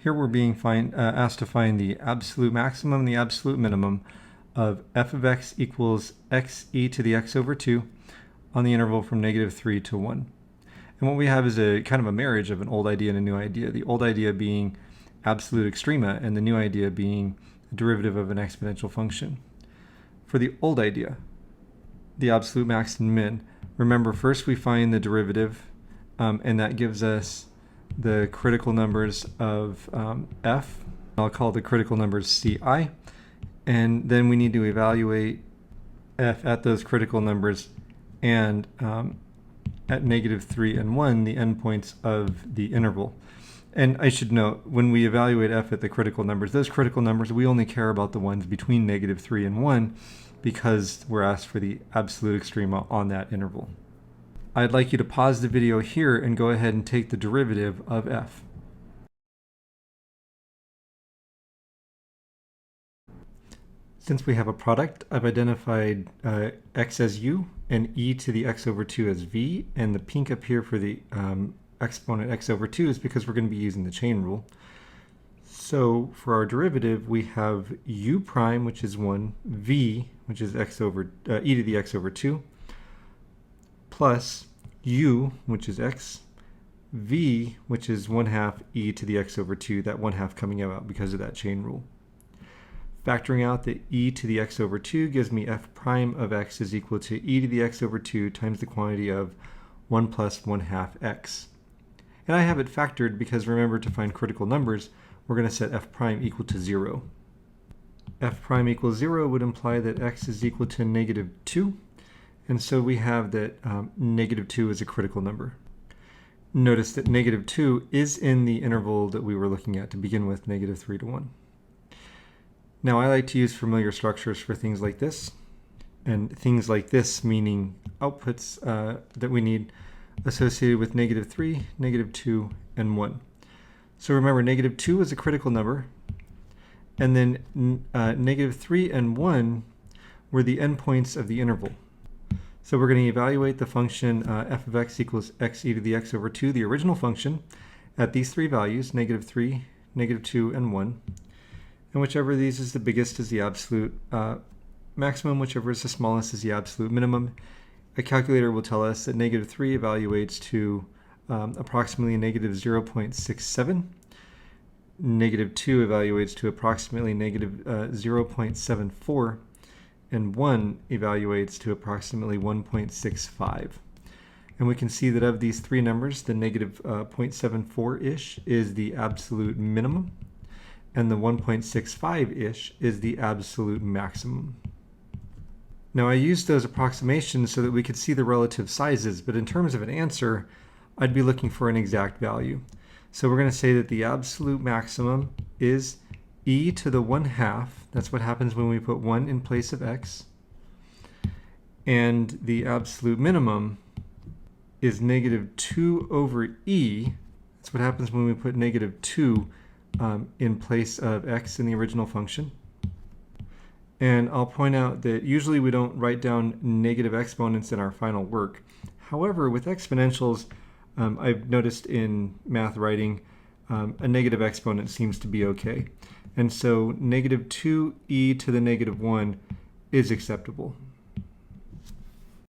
Here we're being asked to find the absolute maximum and the absolute minimum of f of x equals x e to the x over 2 on the interval from -3 to 1. And what we have is a kind of a marriage of an old idea and a new idea. The old idea being absolute extrema and the new idea being the derivative of an exponential function. For the old idea, the absolute max and min, remember first we find the derivative and that gives us the critical numbers of f. I'll call the critical numbers ci. And then we need to evaluate f at those critical numbers and at -3 and 1, the endpoints of the interval. And I should note, when we evaluate f at the critical numbers, those critical numbers, we only care about the ones between -3 and 1 because we're asked for the absolute extrema on that interval. I'd like you to pause the video here and go ahead and take the derivative of f. Since we have a product, I've identified x as u and e to the x over 2 as v, and the pink up here for the exponent x over 2 is because we're going to be using the chain rule. So for our derivative, we have u prime, which is 1, v, which is x over e to the x over 2, plus u, which is x, v, which is 1/2 e to the x over 2, that 1/2 coming out because of that chain rule. Factoring out that e to the x over 2 gives me f prime of x is equal to e to the x over 2 times the quantity of 1 plus 1/2 x. And I have it factored because remember, to find critical numbers, we're going to set f prime equal to 0. F prime equals 0 would imply that x is equal to -2. And so we have that -2 is a critical number. Notice that -2 is in the interval that we were looking at to begin with, -3 to 1. Now I like to use familiar structures for things like this. And things like this meaning outputs that we need associated with -3, -2, and 1. So remember, -2 is a critical number. And then -3 and 1 were the endpoints of the interval. So we're going to evaluate the function f of x equals x e to the x over 2, the original function, at these three values, -3, -2, and 1. And whichever of these is the biggest is the absolute maximum, whichever is the smallest is the absolute minimum. A calculator will tell us that -3 evaluates to approximately -0.67, -2 evaluates to approximately -0.74, and 1 evaluates to approximately 1.65. And we can see that of these three numbers, the -0.74-ish is the absolute minimum, and the 1.65-ish is the absolute maximum. Now I used those approximations so that we could see the relative sizes, but in terms of an answer, I'd be looking for an exact value. So we're going to say that the absolute maximum is e to the 1/2, that's what happens when we put 1 in place of x, and the absolute minimum is -2 over e, that's what happens when we put -2 in place of x in the original function. And I'll point out that usually we don't write down negative exponents in our final work. However, with exponentials, I've noticed in math writing, a negative exponent seems to be okay. And so -2e to the -1 is acceptable.